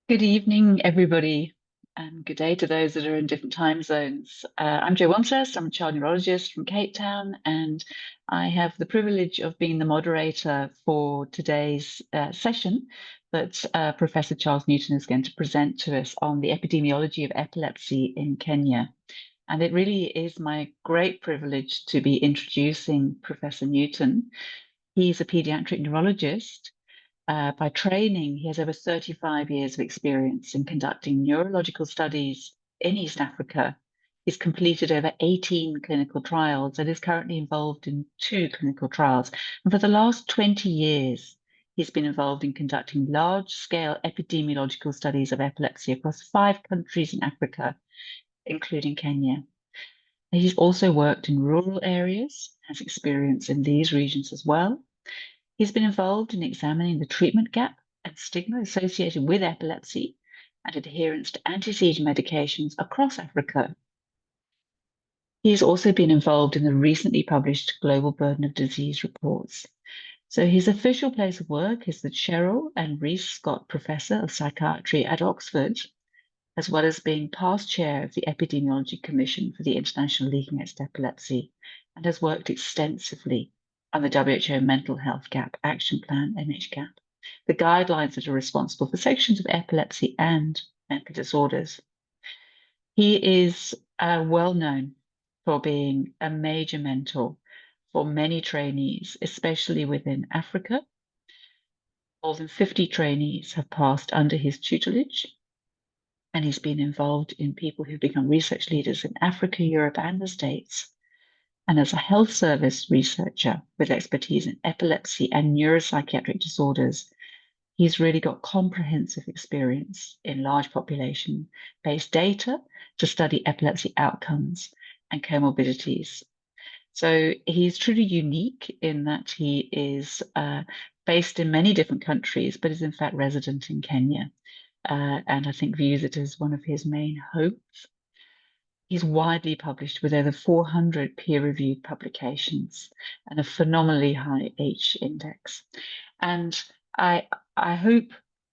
Good evening, everybody, and good day to those that are in different time zones. I'm Jo Wanchurst. I'm a child neurologist from Cape Town, and I have the privilege of being the moderator for today's session that Professor Charles Newton is going to present to us on the epidemiology of epilepsy in Kenya. And it really is my great privilege to be introducing Professor Newton. He's a pediatric neurologist. By training, he has over 35 years of experience in conducting neurological studies in East Africa. He's completed over 18 clinical trials and is currently involved in 2 clinical trials. And for the last 20 years, he's been involved in conducting large-scale epidemiological studies of epilepsy across 5 countries in Africa, including Kenya. And he's also worked in rural areas, has experience in these regions as well. He's been involved in examining the treatment gap and stigma associated with epilepsy and adherence to anti-seizure medications across Africa. He's also been involved in the recently published Global Burden of Disease reports. So his official place of work is the Cheryl and Rees Scott Professor of Psychiatry at Oxford, as well as being past chair of the Epidemiology Commission for the International League Against Epilepsy, and has worked extensively on the WHO Mental Health Gap Action Plan, MHGAP, the guidelines that are responsible for sections of epilepsy and mental disorders. He is well known for being a major mentor for many trainees, especially within Africa. More than 50 trainees have passed under his tutelage, and he's been involved in people who've become research leaders in Africa, Europe, and the States. And as a health service researcher with expertise in epilepsy and neuropsychiatric disorders, he's really got comprehensive experience in large population-based data to study epilepsy outcomes and comorbidities. So he's truly unique in that he is based in many different countries, but is in fact resident in Kenya. And I think views it as one of his main hopes. He's widely published with over 400 peer-reviewed publications and a phenomenally high H index. And I hope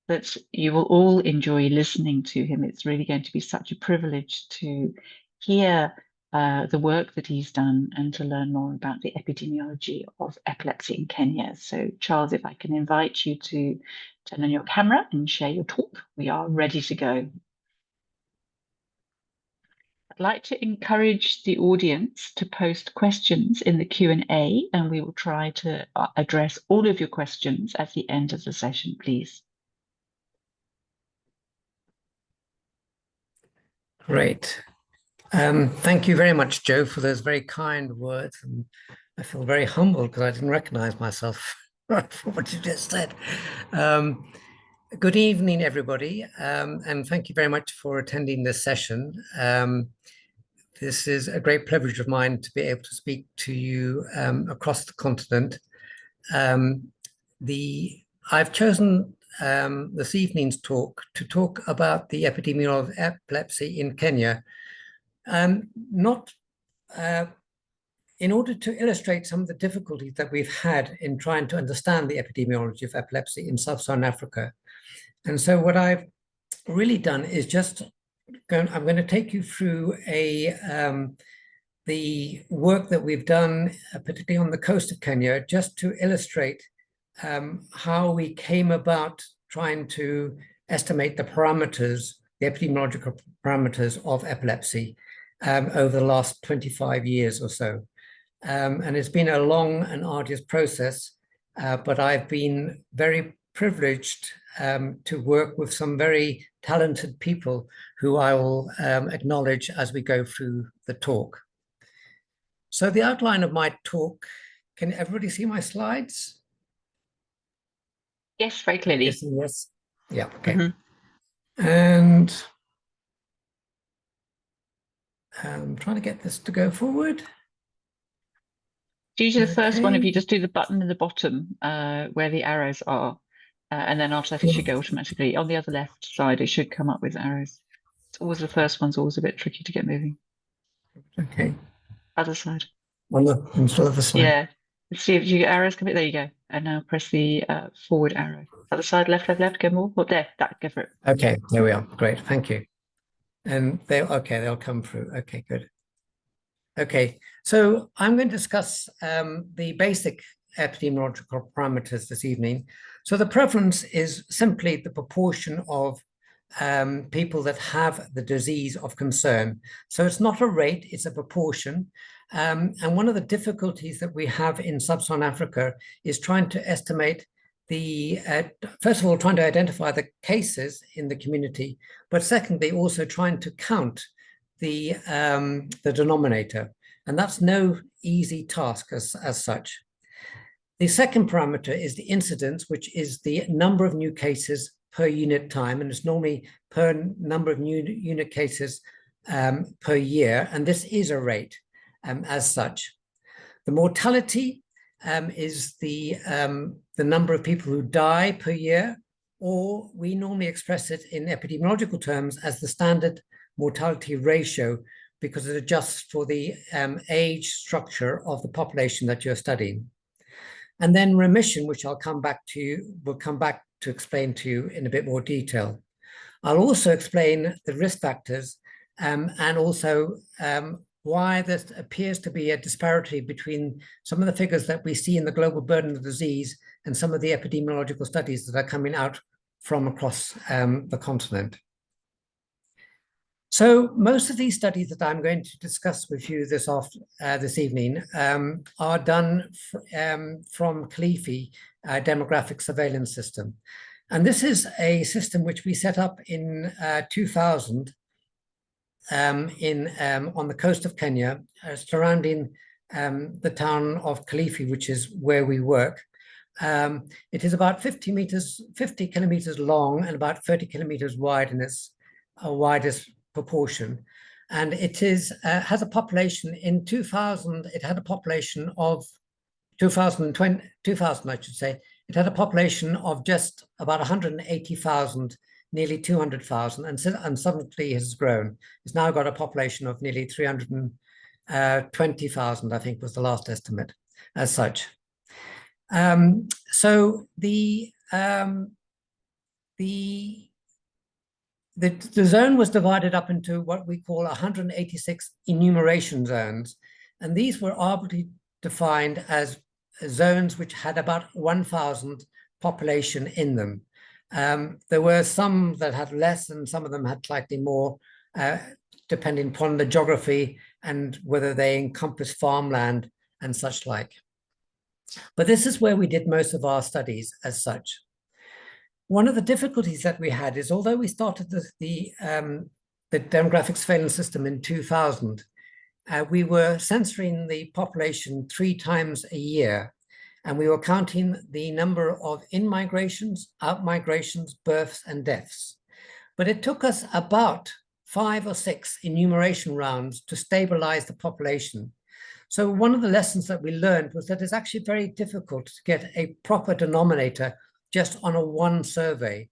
that you will all enjoy listening to him. It's really going to be such a privilege to hear the work that he's done and to learn more about the epidemiology of epilepsy in Kenya. So, Charles, if I can invite you to turn on your camera and share your talk, we are ready to go. I'd like to encourage the audience to post questions in the Q&A, and we will try to address all of your questions at the end of the session, please. Great. Thank you very much, Jo, for those very kind words. And I feel very humbled because I didn't recognize myself for what you just said. Good evening, everybody, and thank you very much for attending this session. This is a great privilege of mine to be able to speak to you across the continent. I've chosen this evening's talk to talk about the epidemiology of epilepsy in Kenya, not in order to illustrate some of the difficulties that we've had in trying to understand the epidemiology of epilepsy in sub-Saharan Africa. And so what I've really done is just I'm going to take you through the work that we've done, particularly on the coast of Kenya, just to illustrate how we came about trying to estimate the parameters, the epidemiological parameters of epilepsy over the last 25 years or so. And it's been a long and arduous process, but I've been very privileged to work with some very talented people who I will acknowledge as we go through the talk. So the outline of my talk, can everybody see my slides? Yes, very clearly. Yes. Yeah, okay. And I'm trying to get this to go forward. Usually the first one, if you just do the button in the bottom where the arrows are, and then after that it should go automatically. On the other left side, it should come up with arrows. It's always the first one's always a bit tricky to get moving. Okay. Other side. On the other side. Yeah. Let's see if you get arrows coming. There you go. and now press the forward arrow. Other side, left, left, left, go more. Oh, there, that, go for it. Okay, there we are. Great, thank you. And they'll come through. Okay, good. Okay, so I'm going to discuss the basic epidemiological parameters this evening. So the prevalence is simply the proportion of people that have the disease of concern. So it's not a rate, it's a proportion. And one of the difficulties that we have in sub-Saharan Africa is trying to estimate first of all, trying to identify the cases in the community, but secondly, also trying to count the denominator. And that's no easy task as such. The second parameter is the incidence, which is the number of new cases per unit time, and it's normally per number of new unit cases per year, and this is a rate as such. The mortality is the number of people who die per year, or we normally express it in epidemiological terms as the standard mortality ratio, because it adjusts for the age structure of the population that you're studying. And then remission, which will come back to explain to you in a bit more detail. I'll also explain the risk factors and also why there appears to be a disparity between some of the figures that we see in the global burden of disease and some of the epidemiological studies that are coming out from across the continent. So most of these studies that I'm going to discuss with you this evening are done from CALIFI, Demographic Surveillance System. And this is a system which we set up in 2000 on the coast of Kenya, surrounding the town of CALIFI, which is where we work. It is about 50 kilometers long and about 30 kilometers wide in its widest proportion. And it has a population in 2000, it had a population of 2000, I should say, it had a population of just about 180,000, nearly 200,000, and suddenly has grown. It's now got a population of nearly 320,000, I think was the last estimate as such. So the zone was divided up into what we call 186 enumeration zones. And these were arbitrarily defined as zones which had about 1,000 population in them. There were some that had less and some of them had slightly more, depending upon the geography and whether they encompass farmland and such like. But this is where we did most of our studies as such. One of the difficulties that we had is, although we started the demographic surveillance system in 2000, we were censoring the population 3 times a year, and we were counting the number of in-migrations, out-migrations, births, and deaths. But it took us about 5 or 6 enumeration rounds to stabilize the population. So one of the lessons that we learned was that it's actually very difficult to get a proper denominator just on one survey,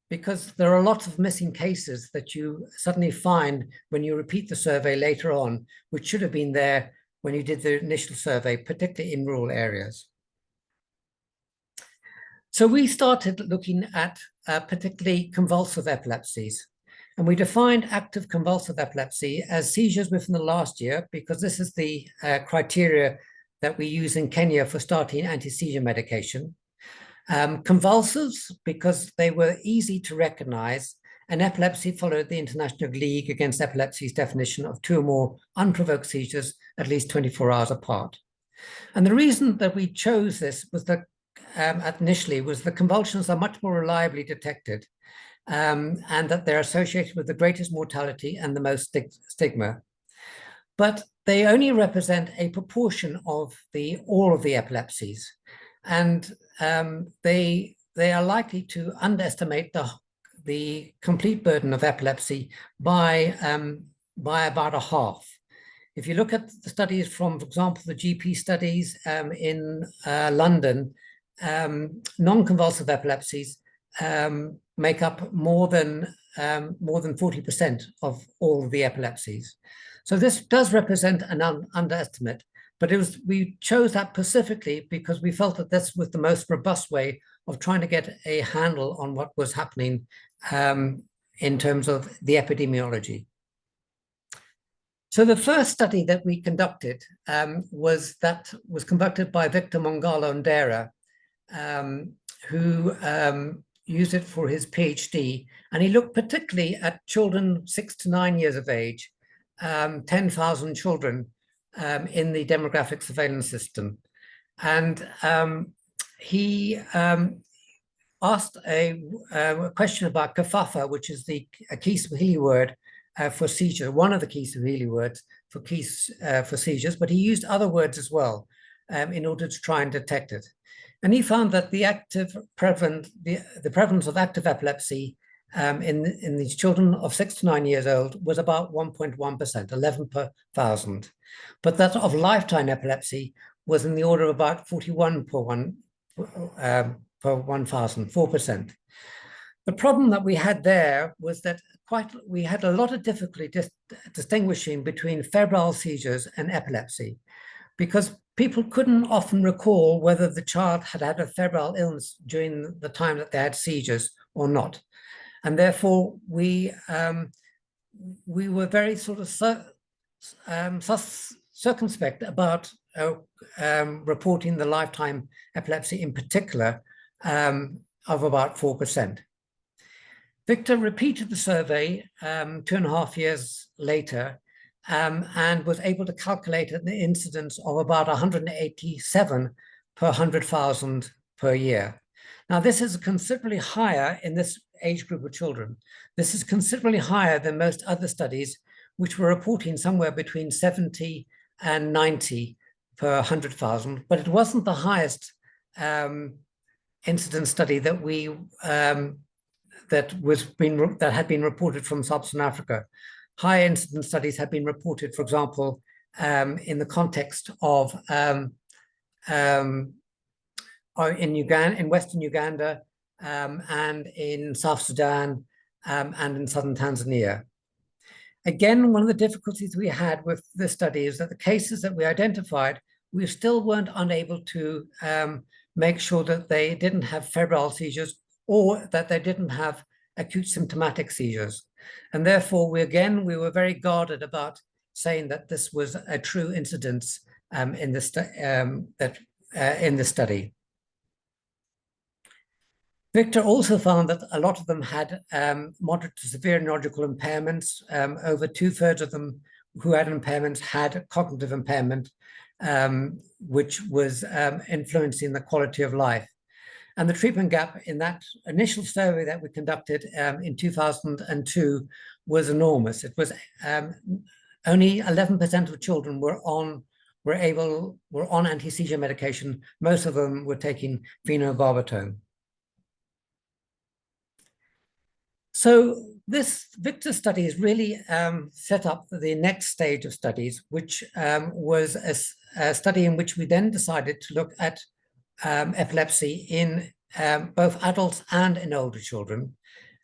because there are lots of missing cases that you suddenly find when you repeat the survey later on, which should have been there when you did the initial survey, particularly in rural areas. So we started looking at particularly convulsive epilepsies. And we defined active convulsive epilepsy as seizures within the last year, because this is the criteria that we use in Kenya for starting anti-seizure medication. Convulsives, because they were easy to recognize, and epilepsy followed the International League Against Epilepsy's definition of 2 or more unprovoked seizures at least 24 hours apart. And the reason that we chose this was that initially was the convulsions are much more reliably detected, and that they're associated with the greatest mortality and the most stigma. But they only represent a proportion of all of the epilepsies. And they are likely to underestimate the complete burden of epilepsy by about a half. If you look at the studies from, for example, the GP studies in London, non-convulsive epilepsies make up more than 40% of all the epilepsies. So this does represent an underestimate, But we chose that specifically because we felt that this was the most robust way of trying to get a handle on what was happening in terms of the epidemiology. So the first study that we conducted was conducted by Victor Mongalo Ndera, who used it for his PhD. And he looked particularly at children 6 to 9 years of age, 10,000 children in the demographic surveillance system. And he asked a question about kafafa, which is a key Swahili word for seizure, one of the key Swahili words for seizures, but he used other words as well in order to try and detect it. And he found that the prevalence of active epilepsy in these children of 6 to 9 years old was about 1.1%, 11 per 1,000. But that of lifetime epilepsy was in the order of about 41 per 1,000, 4%. The problem that we had there was that we had a lot of difficulty distinguishing between febrile seizures and epilepsy, because people couldn't often recall whether the child had had a febrile illness during the time that they had seizures or not. And therefore, we were very sort of circumspect about reporting the lifetime epilepsy in particular of about 4%. Victor repeated the survey 2.5 years later and was able to calculate the incidence of about 187 per 100,000 per year. Now, this is considerably higher in this age group of children. This is considerably higher than most other studies, which were reporting somewhere between 70 and 90 per 100,000, but it wasn't the highest incidence study that had been reported from Sub-Saharan Africa. High incidence studies have been reported, for example, in the context of in Western Uganda and in South Sudan and in southern Tanzania. Again, one of the difficulties we had with this study is that the cases that we identified, we still weren't unable to make sure that they didn't have febrile seizures or that they didn't have acute symptomatic seizures. And therefore, we were very guarded about saying that this was a true incidence in the study. Victor also found that a lot of them had moderate to severe neurological impairments. Over 2/3 of them who had impairments had cognitive impairment, which was influencing the quality of life. And the treatment gap in that initial survey that we conducted in 2002 was enormous. It was only 11% of children were on anti-seizure medication. Most of them were taking phenobarbital. So this Victor study is really set up for the next stage of studies, which was a study in which we then decided to look at epilepsy in both adults and in older children.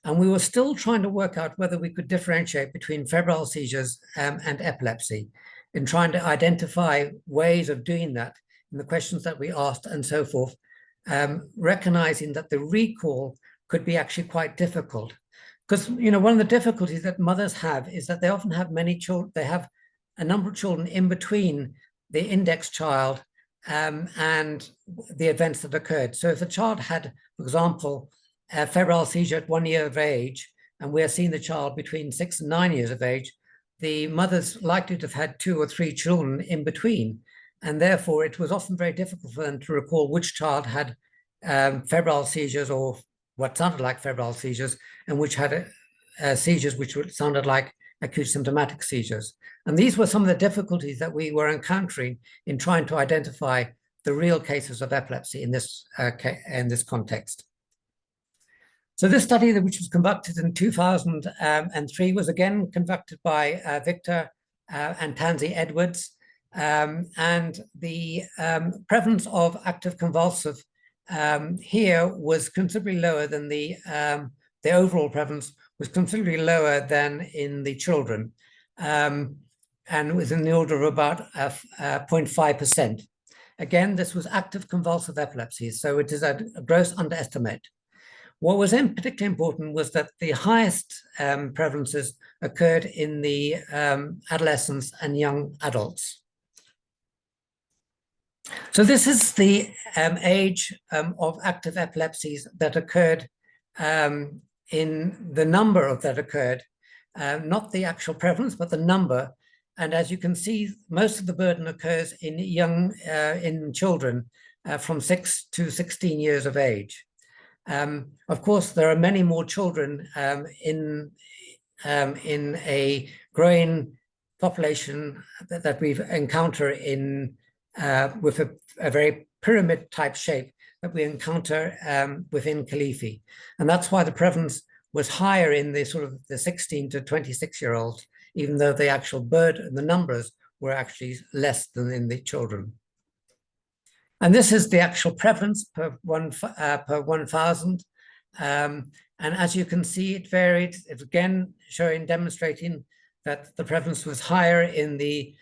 And we were still trying to work out whether we could differentiate between febrile seizures and epilepsy, in trying to identify ways of doing that in the questions that we asked and so forth, recognizing that the recall could be actually quite difficult. Because, one of the difficulties that mothers have is that they often have many children, they have a number of children in between the index child and the events that occurred. So if a child had, for example, a febrile seizure at 1 year of age, and we're seeing the child between 6 and 9 years of age, the mother's likely to have had 2 or 3 children in between. And therefore, it was often very difficult for them to recall which child had febrile seizures or what sounded like febrile seizures, and which had seizures which sounded like acute symptomatic seizures. And these were some of the difficulties that we were encountering in trying to identify the real cases of epilepsy in this context. So this study, which was conducted in 2003, was again conducted by Victor and Tansy Edwards. And the prevalence of active convulsive here was considerably lower than the overall prevalence was considerably lower than in the children. and was in the order of about 0.5%. Again, this was active convulsive epilepsy, so it is a gross underestimate. What was particularly important was that the highest prevalences occurred in the adolescents and young adults. So this is the age of active epilepsies that occurred in the number of that occurred, not the actual prevalence, but the number. And as you can see, most of the burden occurs in in children from 6 to 16 years of age. Of course, there are many more children in a growing population that we encounter in with a very pyramid type shape that we encounter within Kalifi. And that's why the prevalence was higher in the sort of the 16 to 26-year-olds, even though the actual burden, the numbers were actually less than in the children. And this is the actual prevalence per 1,000. And as you can see, it varied. It's again demonstrating that the prevalence was higher in the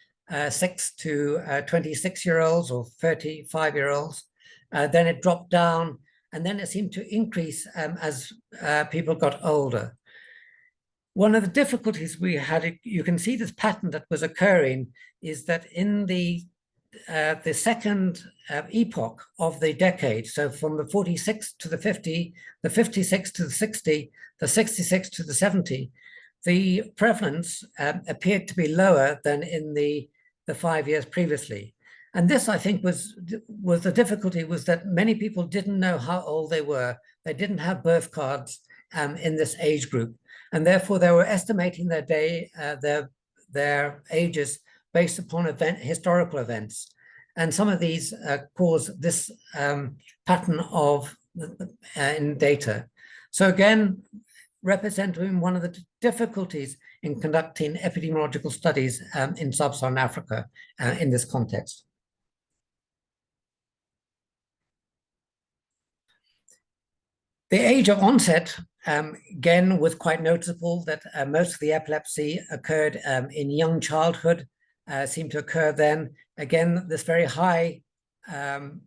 6 to 26-year-olds or 35-year-olds. Then it dropped down, and then it seemed to increase as people got older. One of the difficulties we had, you can see this pattern that was occurring, is that in the second epoch of the decade, so from the 46 to the 50, the 56 to the 60, the 66 to the 70, the prevalence appeared to be lower than in the 5 years previously. And this, I think, was the difficulty, was that many people didn't know how old they were. They didn't have birth cards in this age group. And therefore, they were estimating their ages based upon historical events. And some of these cause this pattern of in data. So again, representing one of the difficulties in conducting epidemiological studies in sub-Saharan Africa in this context. The age of onset, again, was quite noticeable that most of the epilepsy occurred in young childhood, seemed to occur then. Again, this very high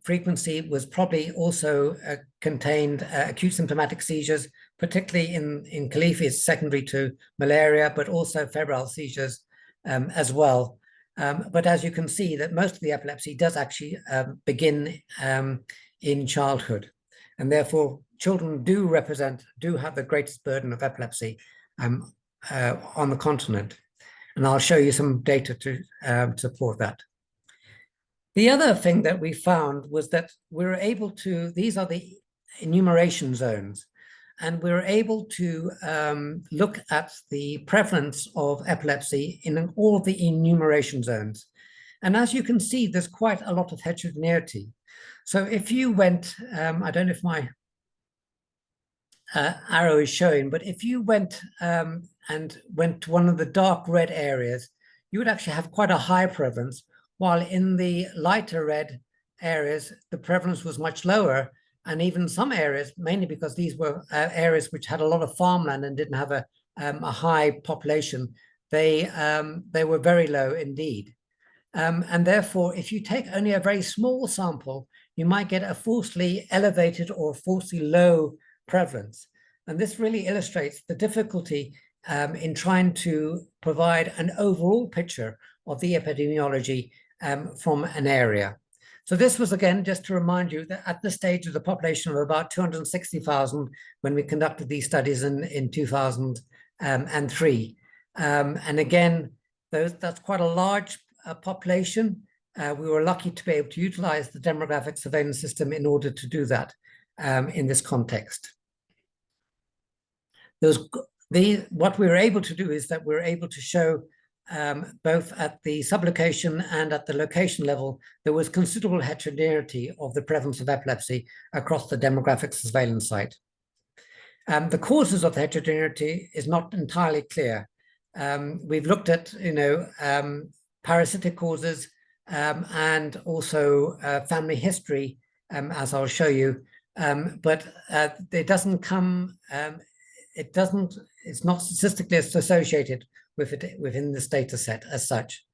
frequency was probably also contained acute symptomatic seizures, particularly in Kalifi, it's secondary to malaria, but also febrile seizures as well. But as you can see, that most of the epilepsy does actually begin in childhood. And therefore, children do have the greatest burden of epilepsy on the continent. And I'll show you some data to support that. The other thing that we found was that we were able to, these are the enumeration zones, and we were able to look at the prevalence of epilepsy in all of the enumeration zones. And as you can see, there's quite a lot of heterogeneity. So if you went, I don't know if my arrow is showing, but if you went and went to one of the dark red areas, you would actually have quite a high prevalence, while in the lighter red areas, the prevalence was much lower. And even some areas, mainly because these were areas which had a lot of farmland and didn't have a high population, they were very low indeed. And therefore, if you take only a very small sample, you might get a falsely elevated or falsely low prevalence. And this really illustrates the difficulty in trying to provide an overall picture of the epidemiology from an area. So this was, again, just to remind you that at this stage of the population of about 260,000 when we conducted these studies in 2003. And again, that's quite a large population. We were lucky to be able to utilize the demographic surveillance system in order to do that in this context. What we were able to do is that we were able to show both at the sublocation and at the location level, there was considerable heterogeneity of the prevalence of epilepsy across the demographic surveillance site. The causes of the heterogeneity is not entirely clear. We've looked at, parasitic causes and also family history, as I'll show you, but it doesn't come, it's not statistically associated with it within this data set as such.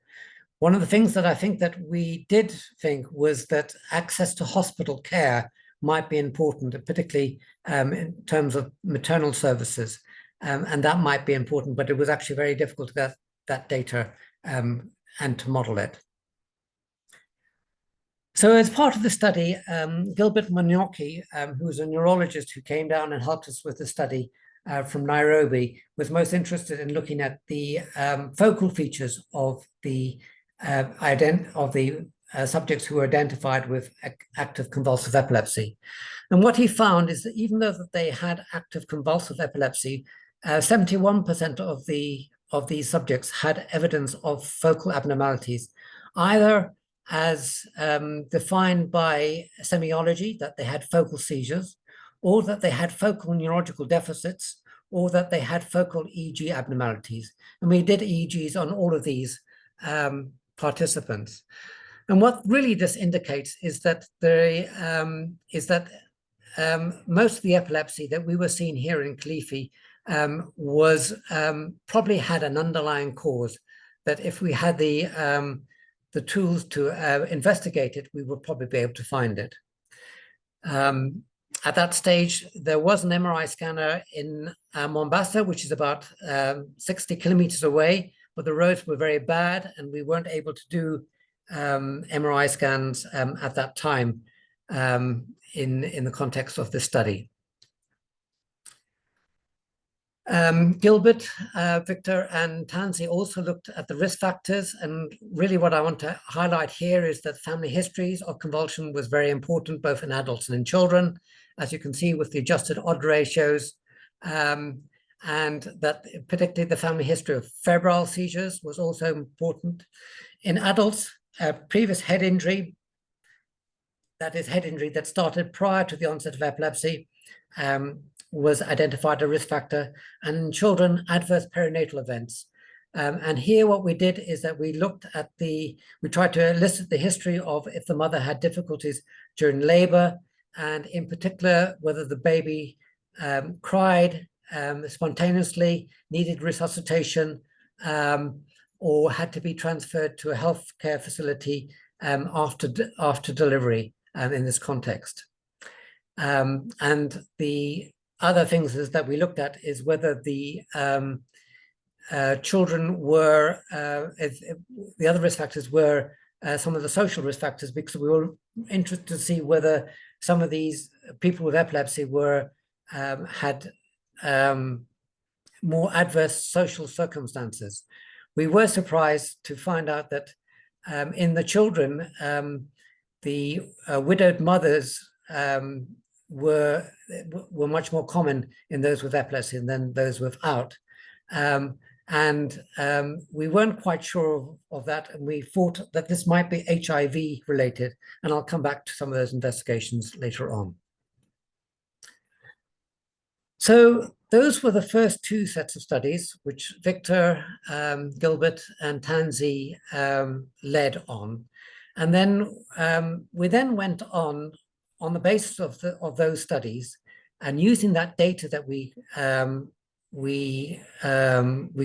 One of the things that I think that we did think was that access to hospital care might be important, particularly in terms of maternal services. And that might be important, but it was actually very difficult to get that data and to model it. So as part of the study, Gilbert Munyaki, who was a neurologist who came down and helped us with the study from Nairobi, was most interested in looking at the focal features of the subjects who were identified with active convulsive epilepsy. And what he found is that even though that they had active convulsive epilepsy, 71% of these subjects had evidence of focal abnormalities, either as defined by semiology, that they had focal seizures, or that they had focal neurological deficits, or that they had focal EEG abnormalities. And we did EEGs on all of these participants. And what really this indicates is that most of the epilepsy that we were seeing here in Kilifi was probably had an underlying cause, that if we had the tools to investigate it, we would probably be able to find it. At that stage, there was an MRI scanner in Mombasa, which is about 60 kilometers away, but the roads were very bad and we weren't able to do MRI scans at that time in the context of this study. Gilbert, Victor, and Tansy also looked at the risk factors, and really what I want to highlight here is that family histories of convulsion was very important, both in adults and in children, as you can see with the adjusted odd ratios, and that particularly the family history of febrile seizures was also important. In adults, previous head injury, that is head injury that started prior to the onset of epilepsy, was identified a risk factor, and in children, adverse perinatal events. And here what we did is that we tried to elicit the history of if the mother had difficulties during labor, and in particular, whether the baby cried spontaneously, needed resuscitation, or had to be transferred to a healthcare facility after delivery in this context. And the other things is that we looked at is whether the children were, the other risk factors were some of the social risk factors, because we were interested to see whether some of these people with epilepsy had more adverse social circumstances. We were surprised to find out that in the children, the widowed mothers were much more common in those with epilepsy than those without. And we weren't quite sure of that, and we thought that this might be HIV related, and I'll come back to some of those investigations later on. So those were the first two sets of studies, which Victor, Gilbert, and Tansy led on. And then we then went on the basis of those studies, and using that data that we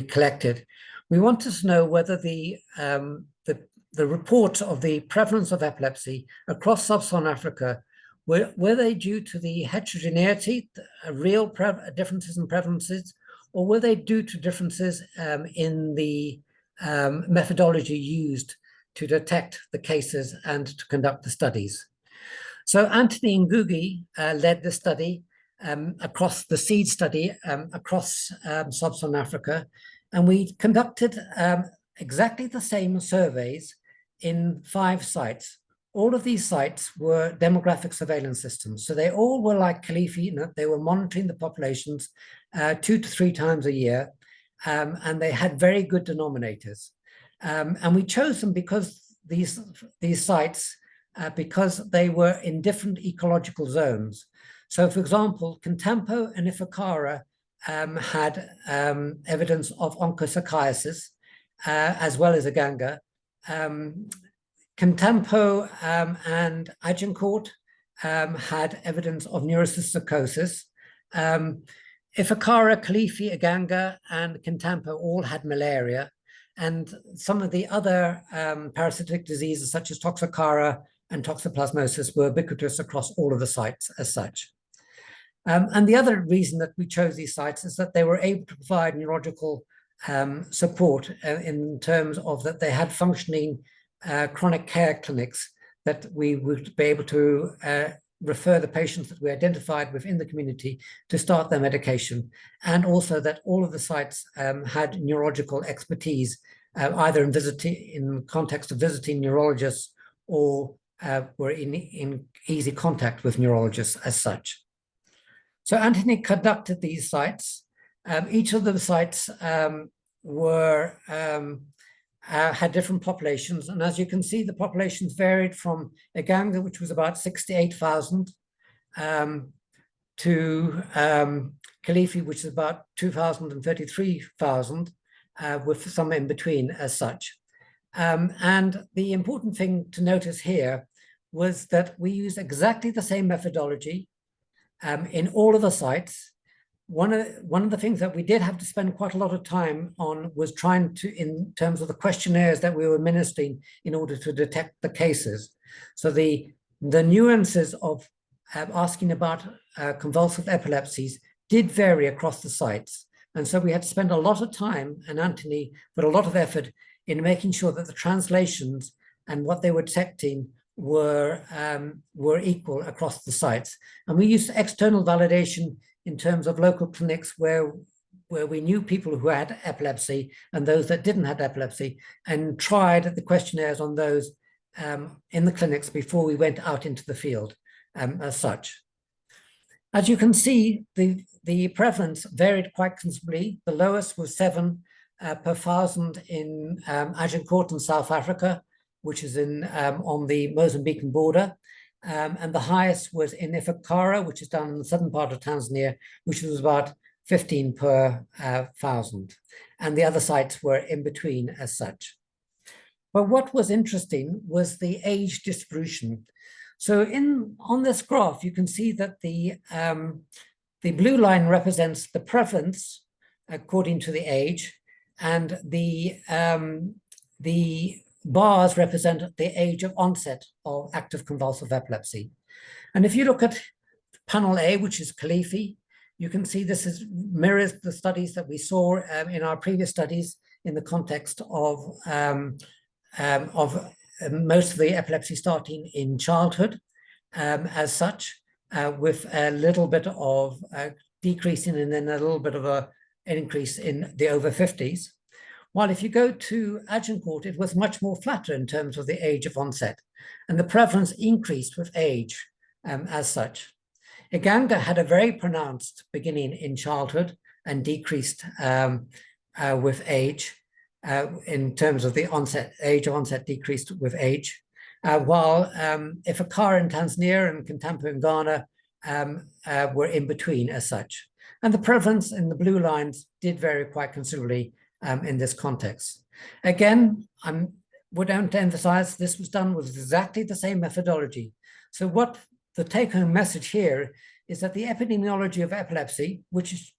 collected, we wanted to know whether the reports of the prevalence of epilepsy across sub-Saharan Africa were they due to the heterogeneity, real differences in prevalences, or were they due to differences in the methodology used to detect the cases and to conduct the studies? So Anthony Ngugi led the study across the SEED study across sub-Saharan Africa, and we conducted exactly the same surveys in 5 sites. All of these sites were demographic surveillance systems. So they all were like Kilifi, they were monitoring the populations 2 to 3 times a year, and they had very good denominators. And we chose them because these sites, because they were in different ecological zones. So for example, Contempo and Ifakara had evidence of onchocerciasis, as well as Aganga. Contempo and Agincourt had evidence of neurocysticercosis. Ifakara, Kilifi, Aganga, and Contempo all had malaria. and some of the other parasitic diseases such as toxocara and toxoplasmosis were ubiquitous across all of the sites as such. And the other reason that we chose these sites is that they were able to provide neurological support in terms of that they had functioning chronic care clinics that we would be able to refer the patients that we identified within the community to start their medication, and also that all of the sites had neurological expertise, either in context of visiting neurologists or were in easy contact with neurologists as such. So Anthony conducted these sites. Each of the sites had different populations. And as you can see, the populations varied from Uganda, which was about 68,000, to Kilifi, which is about 2,033,000, with some in between as such. And the important thing to notice here was that we used exactly the same methodology in all of the sites. One of the things that we did have to spend quite a lot of time on was trying to, in terms of the questionnaires that we were administering in order to detect the cases. So the nuances of asking about convulsive epilepsies did vary across the sites. And so we had to spend a lot of time, and Anthony put a lot of effort in making sure that the translations and what they were detecting were equal across the sites. And we used external validation in terms of local clinics where we knew people who had epilepsy and those that didn't have epilepsy, and tried the questionnaires on those in the clinics before we went out into the field as such. As you can see, the prevalence varied quite considerably. The lowest was 7 per 1,000 in Agincourt in South Africa, which is on the Mozambican border. And the highest was in Ifakara, which is down in the southern part of Tanzania, which was about 15 per 1,000. And the other sites were in between as such. But what was interesting was the age distribution. So on this graph, you can see that the blue line represents the prevalence according to the age, and the bars represent the age of onset of active convulsive epilepsy. And if you look at panel A, which is Kilifi, you can see this mirrors the studies that we saw in our previous studies in the context of most of the epilepsy starting in childhood as such, with a little bit of decreasing and then a little bit of an increase in the over 50s. While if you go to Agincourt, it was much more flatter in terms of the age of onset, and the prevalence increased with age as such. Uganda had a very pronounced beginning in childhood and decreased with age in terms of the age of onset decreased with age, while Ifakara in Tanzania and Kintampo in Ghana were in between as such. And the prevalence in the blue lines did vary quite considerably in this context. Again, I would want to emphasize this was done with exactly the same methodology. So what the take-home message here is that the epidemiology of epilepsy, which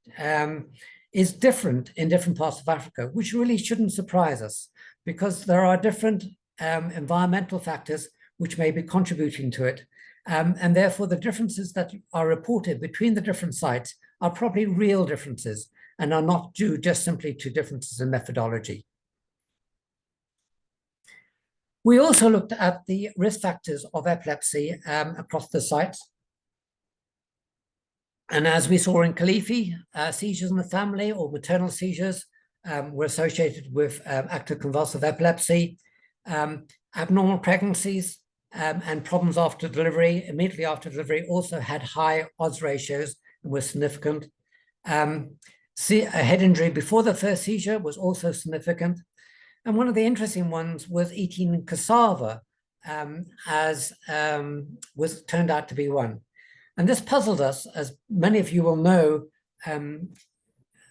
is different in different parts of Africa, which really shouldn't surprise us, because there are different environmental factors which may be contributing to it. And therefore, the differences that are reported between the different sites are probably real differences and are not due just simply to differences in methodology. We also looked at the risk factors of epilepsy across the sites. And as we saw in Kilifi, seizures in the family or maternal seizures were associated with active convulsive epilepsy. Abnormal pregnancies and problems after delivery, immediately after delivery, also had high odds ratios and were significant. A head injury before the first seizure was also significant. And one of the interesting ones was eating cassava, as turned out to be one. And this puzzled us, as many of you will know.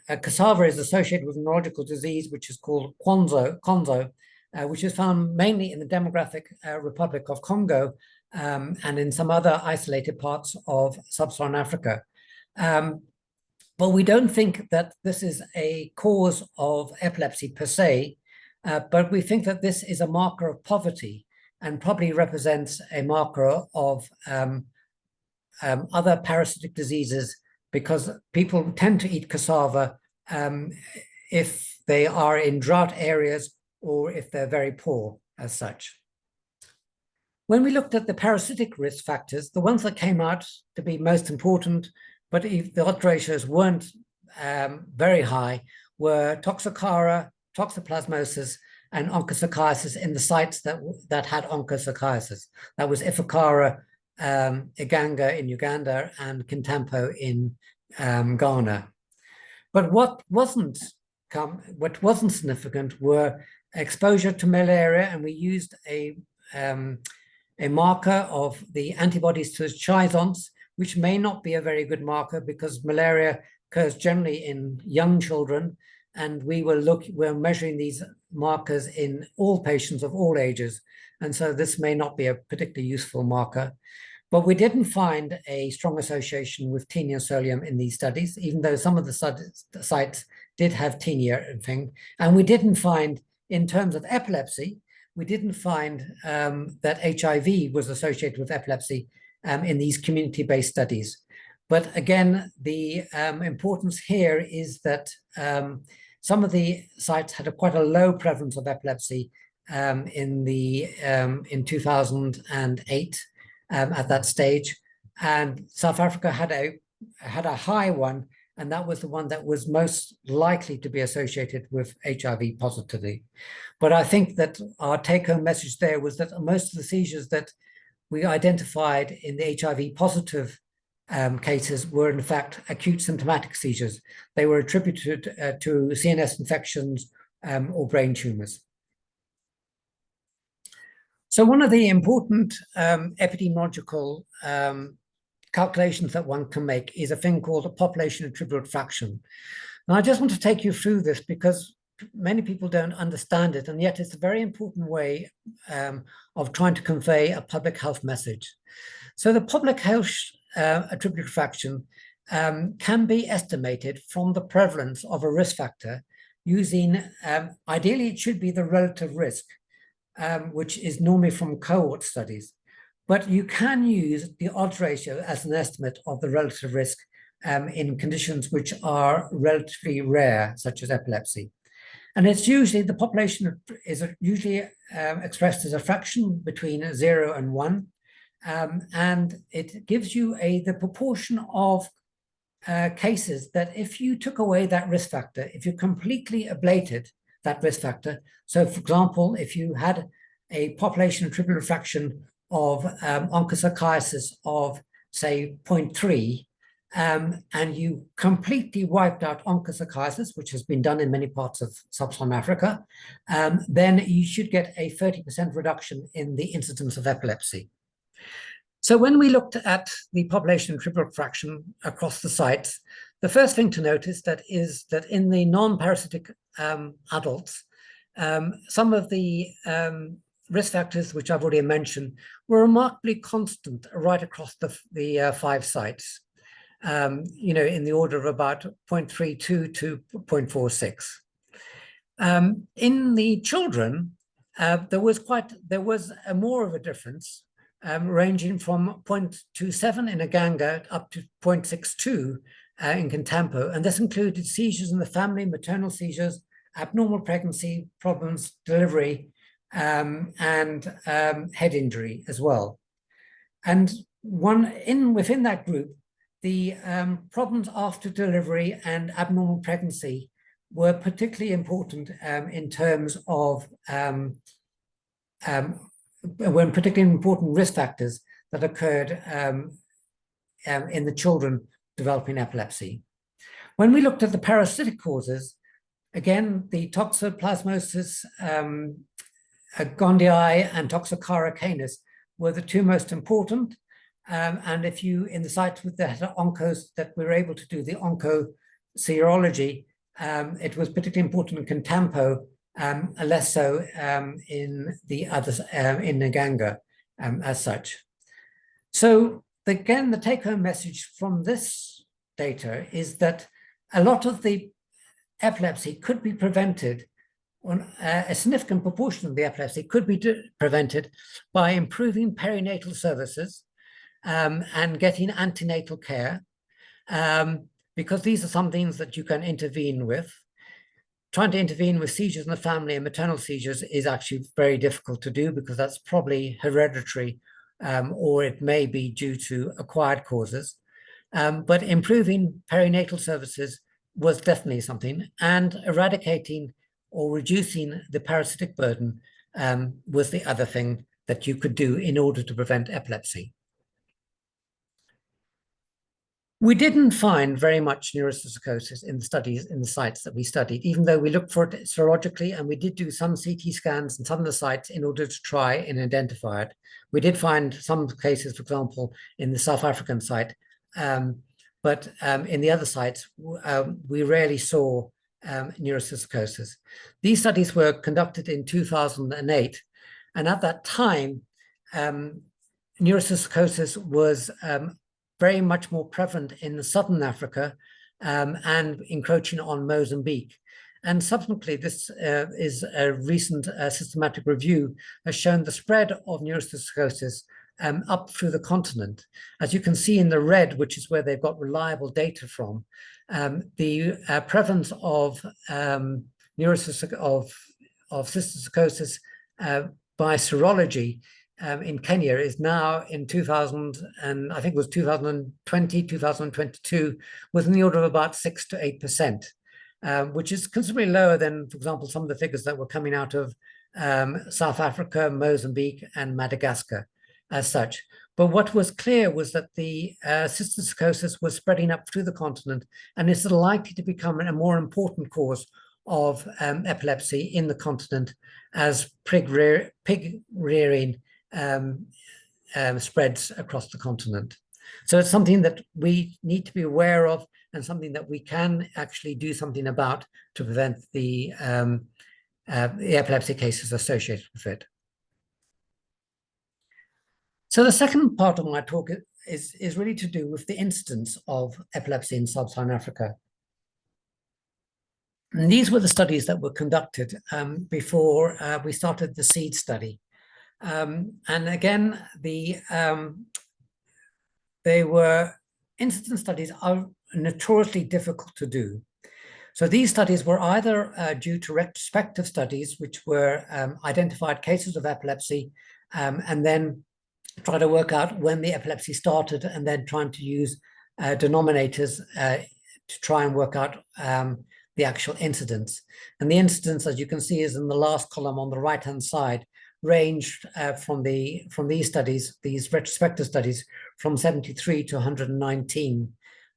Cassava is associated with a neurological disease which is called Konzo, which is found mainly in the Democratic Republic of Congo and in some other isolated parts of sub-Saharan Africa. But we don't think that this is a cause of epilepsy per se. but we think that this is a marker of poverty and probably represents a marker of other parasitic diseases, because people tend to eat cassava if they are in drought areas or if they're very poor as such. When we looked at the parasitic risk factors, the ones that came out to be most important, but if the odds ratios weren't very high, were Toxocara, toxoplasmosis, and onchocerciasis in the sites that had onchocerciasis. That was Ifakara, Iganga in Uganda, and Kintampo in Ghana. But what wasn't significant were exposure to malaria, and we used a marker of the antibodies to chizons, which may not be a very good marker because malaria occurs generally in young children, and we're measuring these markers in all patients of all ages, and so this may not be a particularly useful marker. But we didn't find a strong association with tinea solium in these studies, even though some of the sites did have tinea and thing. And we didn't find, in terms of epilepsy, we didn't find that HIV was associated with epilepsy in these community-based studies. But again, the importance here is that some of the sites had quite a low prevalence of epilepsy in 2008 at that stage, and South Africa had a high one, and that was the one that was most likely to be associated with HIV positivity. But I think that our take-home message there was that most of the seizures that we identified in the HIV positive cases were in fact acute symptomatic seizures. They were attributed to CNS infections or brain tumors. So one of the important epidemiological calculations that one can make is a thing called a population attributable fraction. And I just want to take you through this because many people don't understand it, and yet it's a very important way of trying to convey a public health message. So the public health attributable fraction can be estimated from the prevalence of a risk factor using, ideally it should be the relative risk, which is normally from cohort studies. But you can use the odds ratio as an estimate of the relative risk in conditions which are relatively rare, such as epilepsy. And it's usually, the population is usually expressed as a fraction between 0 and 1. And it gives you the proportion of cases that if you took away that risk factor, if you completely ablated that risk factor. So for example, if you had a population attributable fraction of onchocerciasis of say 0.3, and you completely wiped out onchocerciasis, which has been done in many parts of sub-Saharan Africa, then you should get a 30% reduction in the incidence of epilepsy. So when we looked at the population attributable fraction across the sites, the first thing to notice is that in the non-parasitic adults, some of the risk factors, which I've already mentioned, were remarkably constant right across the 5 sites, in the order of about 0.32 to 0.46. In the children, there was more of a difference, ranging from 0.27 in Iganga up to 0.62 in Kintampo, and this included seizures in the family, maternal seizures, abnormal pregnancy problems, delivery, and head injury as well. And within that group, the problems after delivery and abnormal pregnancy were particularly important in terms of were particularly important risk factors that occurred in the children developing epilepsy. When we looked at the parasitic causes, again, the toxoplasmosis gondii and Toxocara canis were the 2 most important. And if you, in the sites with the oncos that we were able to do the onco serology, it was particularly important in Kintampo, less so in the others, in Iganga as such. So again, the take-home message from this data is that a lot of the epilepsy could be prevented a significant proportion of the epilepsy could be prevented by improving perinatal services and getting antenatal care, because these are some things that you can intervene with. Trying to intervene with seizures in the family and maternal seizures is actually very difficult to do because that's probably hereditary, or it may be due to acquired causes. But improving perinatal services was definitely something, and eradicating or reducing the parasitic burden was the other thing that you could do in order to prevent epilepsy. We didn't find very much neurocysticercosis in the studies, in the sites that we studied, even though we looked for it serologically, and we did do some CT scans in some of the sites in order to try and identify it. We did find some cases, for example, in the South African site, but in the other sites, we rarely saw neurocysticercosis. These studies were conducted in 2008, and at that time, neurocysticercosis was very much more prevalent in southern Africa and encroaching on Mozambique. And subsequently, this is a recent systematic review has shown the spread of neurocysticercosis up through the continent. As you can see in the red, which is where they've got reliable data from, the prevalence of cysticercosis by serology in Kenya is now in 2000, and I think it was 2020, 2022, was in the order of about 6 to 8%, which is considerably lower than, for example, some of the figures that were coming out of South Africa, Mozambique, and Madagascar as such. But what was clear was that the cysticercosis was spreading up through the continent and is likely to become a more important cause of epilepsy in the continent as pig rearing spreads across the continent. So it's something that we need to be aware of and something that we can actually do something about to prevent the epilepsy cases associated with it. So the second part of my talk is really to do with the incidence of epilepsy in sub-Saharan Africa. And these were the studies that were conducted before we started the SEED study. And again, they were incidence studies are notoriously difficult to do. So these studies were either due to retrospective studies, which were identified cases of epilepsy and then try to work out when the epilepsy started and then trying to use denominators to try and work out the actual incidence. And the incidence, as you can see, is in the last column on the right-hand side, ranged from these studies, these retrospective studies, from 73 to 119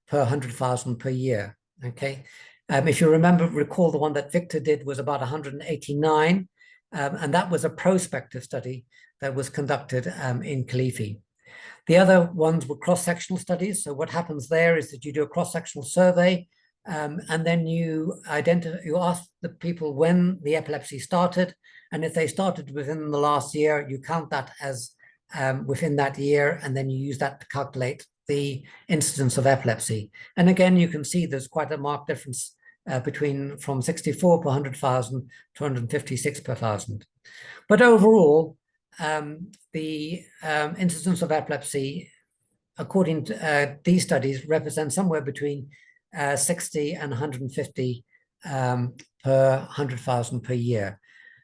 per 100,000 per year. Okay, if you recall, the one that Victor did was about 189, and that was a prospective study that was conducted in Kilifi. The other ones were cross-sectional studies. So what happens there is that you do a cross-sectional survey, and then you ask the people when the epilepsy started, and if they started within the last year, you count that as within that year, and then you use that to calculate the incidence of epilepsy. And again, you can see there's quite a marked difference from 64 per 100,000 to 156 per 1,000. But overall, the incidence of epilepsy, according to these studies, represents somewhere between 60 and 150 per 100,000 per year.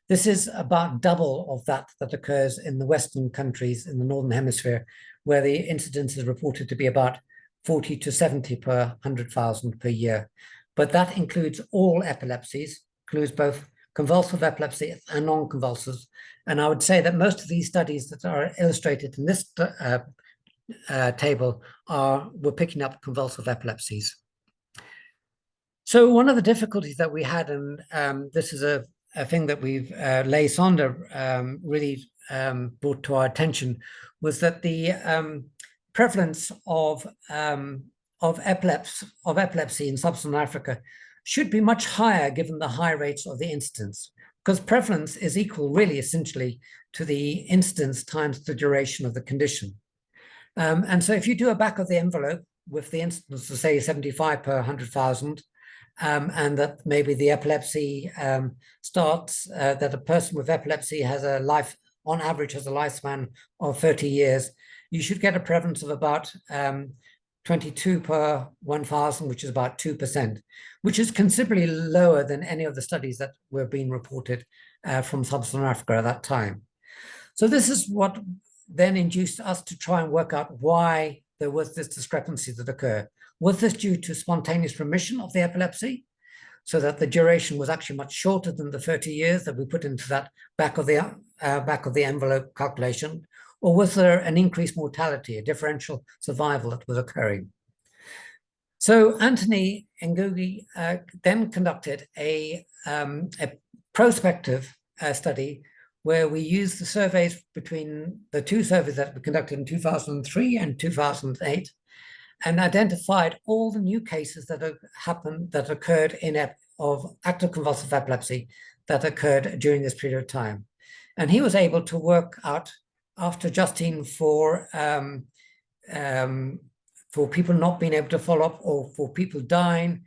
This is about double of that occurs in the Western countries in the Northern Hemisphere, where the incidence is reported to be about 40 to 70 per 100,000 per year. But that includes all epilepsies, includes both convulsive epilepsy and non-convulsive. And I would say that most of these studies that are illustrated in this table were picking up convulsive epilepsies. So one of the difficulties that we had, and this is a thing that we've ILAE Sonder really brought to our attention, was that the prevalence of epilepsy in sub-Saharan Africa should be much higher given the high rates of the incidence, because prevalence is equal really essentially to the incidence times the duration of the condition. And so if you do a back of the envelope with the incidence of say 75 per 100,000, and that maybe the epilepsy starts, that a person with epilepsy has a life, on average, has a lifespan of 30 years, you should get a prevalence of about 22 per 1,000, which is about 2%, which is considerably lower than any of the studies that were being reported from Sub-Saharan Africa at that time. So this is what then induced us to try and work out why there was this discrepancy that occurred. Was this due to spontaneous remission of the epilepsy, so that the duration was actually much shorter than the 30 years that we put into that back of the envelope calculation? Or was there an increased mortality, a differential survival that was occurring? So Anthony Ngugi then conducted a prospective study where we used the surveys between the two surveys that were conducted in 2003 and 2008, and identified all the new cases that occurred of active convulsive epilepsy that occurred during this period of time. And he was able to work out, after adjusting for people not being able to follow up, or for people dying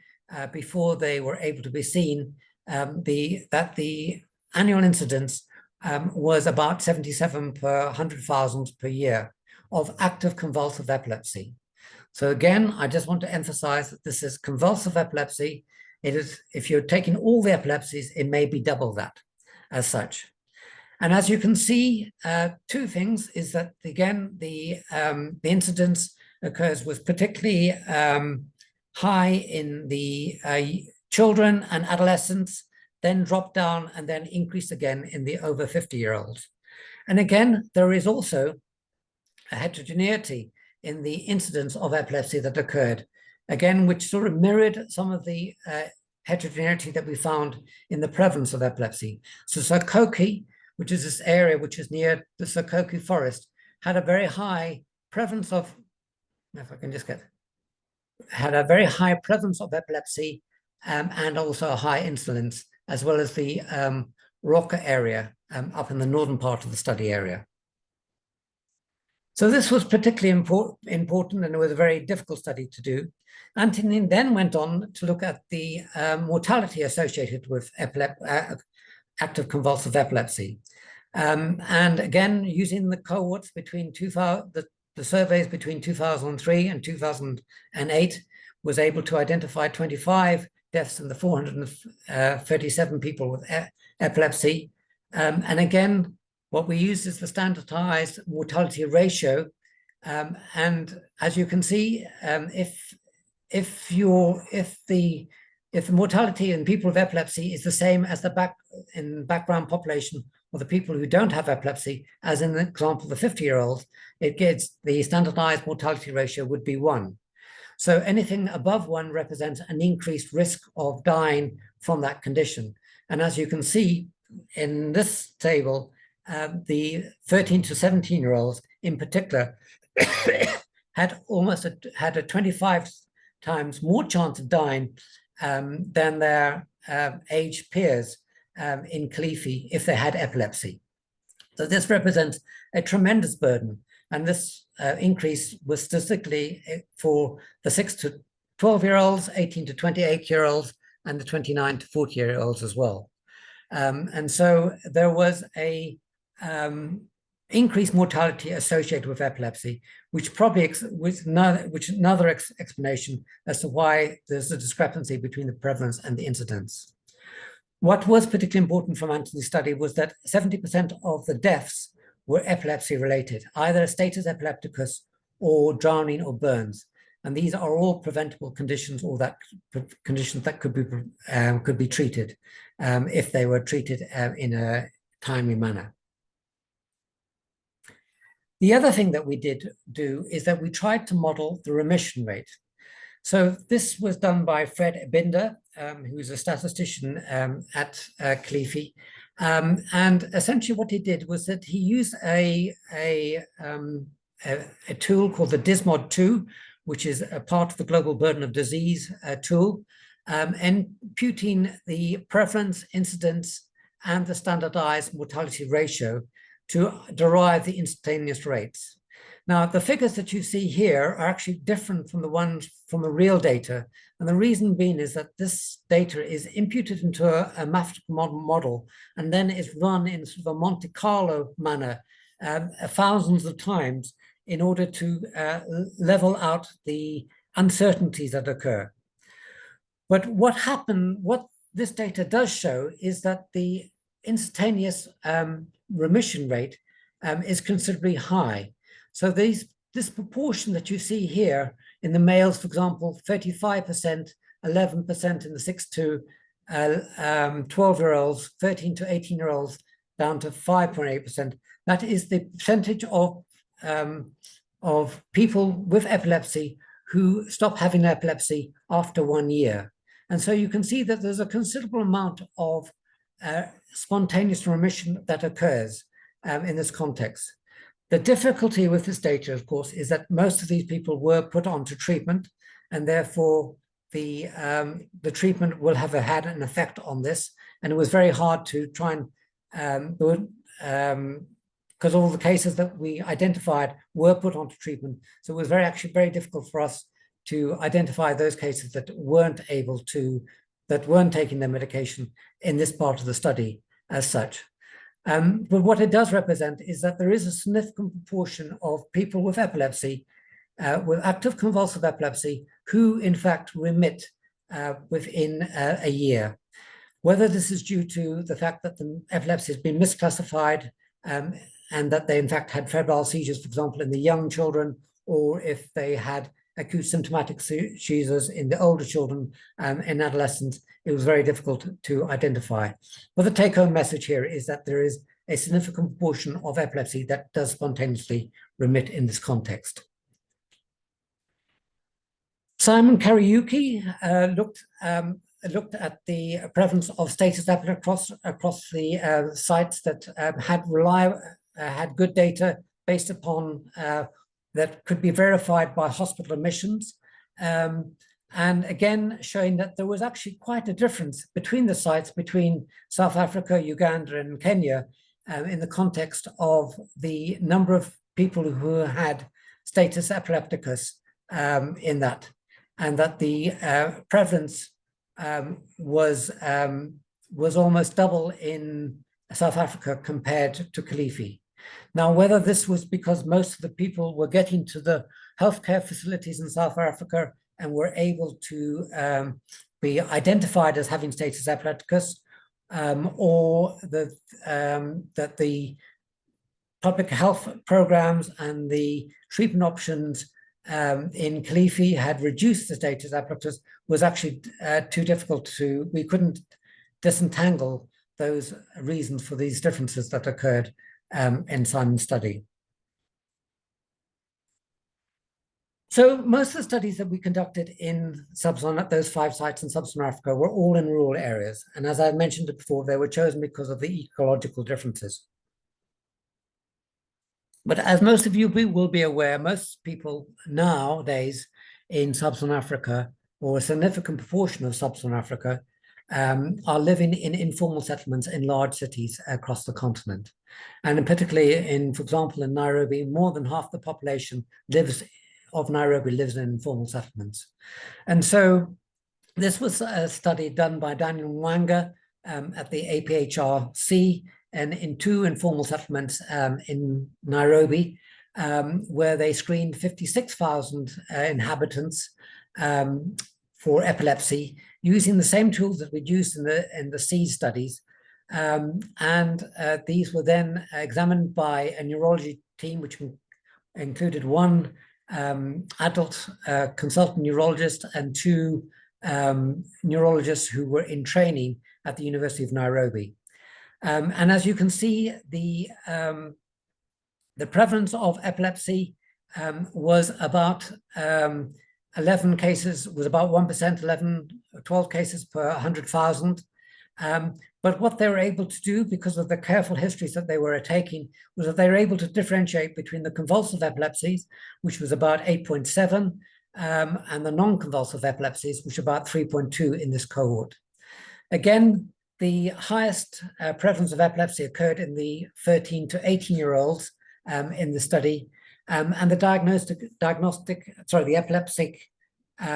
before they were able to be seen, that the annual incidence was about 77 per 100,000 per year of active convulsive epilepsy. So again, I just want to emphasize that this is convulsive epilepsy. It is, if you're taking all the epilepsies, it may be double that as such. And as you can see, two things is that, again, the incidence was particularly high in the children and adolescents, then dropped down and then increased again in the over 50-year-olds. And again, there is also a heterogeneity in the incidence of epilepsy that occurred, again, which sort of mirrored some of the heterogeneity that we found in the prevalence of epilepsy. So Sokoke, which is this area which is near the Sokoke forest, had a very high prevalence of, if I can just get, had a very high prevalence of epilepsy and also a high incidence, as well as the Roka area up in the northern part of the study area. So this was particularly important, and it was a very difficult study to do. Anthony then went on to look at the mortality associated with active convulsive epilepsy. And again, using the cohorts between the surveys between 2003 and 2008, was able to identify 25 deaths in the 437 people with epilepsy. And again, what we use is the standardized mortality ratio. And as you can see, if the mortality in people with epilepsy is the same as the background population of the people who don't have epilepsy, as in the example, the 50-year-olds, it gets the standardized mortality ratio would be 1. So anything above 1 represents an increased risk of dying from that condition. And as you can see in this table, the 13 to 17-year-olds in particular had a 25 times more chance of dying than their age peers in Kalifi if they had epilepsy. So this represents a tremendous burden. And this increase was statistically for the 6 to 12-year-olds, 18 to 28-year-olds, and the 29 to 40-year-olds as well. And so there was a increased mortality associated with epilepsy, which probably another explanation as to why there's a discrepancy between the prevalence and the incidence. What was particularly important from Anthony's study was that 70% of the deaths were epilepsy related, either status epilepticus or drowning or burns. And these are all preventable conditions, or that conditions that could be treated if they were treated in a timely manner. The other thing that we did do is that we tried to model the remission rate. So this was done by Fred Ebinder, who is a statistician at Kalifi. And essentially what he did was that he used a tool called the DISMOD2, which is a part of the Global Burden of Disease tool, imputing the prevalence, incidence, and the standardized mortality ratio to derive the instantaneous rates. Now, the figures that you see here are actually different from the ones from the real data. And the reason being is that this data is imputed into a mathematical model and then is run in sort of a Monte Carlo manner thousands of times in order to level out the uncertainties that occur. But what this data does show is that the instantaneous remission rate is considerably high. So this proportion that you see here in the males, for example, 35%, 11% in the 6 to 12-year-olds, 13 to 18-year-olds, down to 5.8%. That is the percentage of people with epilepsy who stop having epilepsy after 1 year. And so you can see that there's a considerable amount of spontaneous remission that occurs in this context. The difficulty with this data, of course, is that most of these people were put onto treatment, and therefore the treatment will have had an effect on this. And it was very hard to try and, because all the cases that we identified were put onto treatment. So it was actually very difficult for us to identify those cases that weren't taking their medication in this part of the study as such. But what it does represent is that there is a significant proportion of people with epilepsy, with active convulsive epilepsy, who in fact remit within a year. Whether this is due to the fact that the epilepsy has been misclassified and that they in fact had febrile seizures, for example, in the young children, or if they had acute symptomatic seizures in the older children in adolescents, it was very difficult to identify. But the take-home message here is that there is a significant proportion of epilepsy that does spontaneously remit in this context. Simon Kariuki looked at the prevalence of status epilepsy across the sites that had good data based upon that could be verified by hospital admissions. And again, showing that there was actually quite a difference between the sites, between South Africa, Uganda, and Kenya, in the context of the number of people who had status epilepticus in that, and that the prevalence was almost double in South Africa compared to Kilifi. Now, whether this was because most of the people were getting to the healthcare facilities in South Africa and were able to be identified as having status epilepticus, or that the public health programs and the treatment options in Kilifi had reduced the status epilepticus, was actually too difficult we couldn't disentangle those reasons for these differences that occurred in Simon's study. So most of the studies that we conducted in sub-Saharan, those 5 sites in sub-Saharan Africa, were all in rural areas. And as I mentioned before, they were chosen because of the ecological differences. But as most of you will be aware, most people nowadays in sub-Saharan Africa, or a significant proportion of sub-Saharan Africa, are living in informal settlements in large cities across the continent. And particularly for example, in Nairobi, more than half the population of Nairobi lives in informal settlements. And so this was a study done by Daniel Mwanga at the APHRC and in 2 informal settlements in Nairobi, where they screened 56,000 inhabitants for epilepsy using the same tools that we'd used in the SEED studies. These were then examined by a neurology team, which included 1 adult consultant neurologist and 2 neurologists who were in training at the University of Nairobi. And as you can see, the prevalence of epilepsy was about 11 cases, was about 1%, 12 cases per 100,000. But what they were able to do, because of the careful histories that they were taking, was that they were able to differentiate between the convulsive epilepsies, which was about 8.7, and the non-convulsive epilepsies, which are about 3.2 in this cohort. Again, the highest prevalence of epilepsy occurred in the 13 to 18-year-olds in the study, And the the epileptic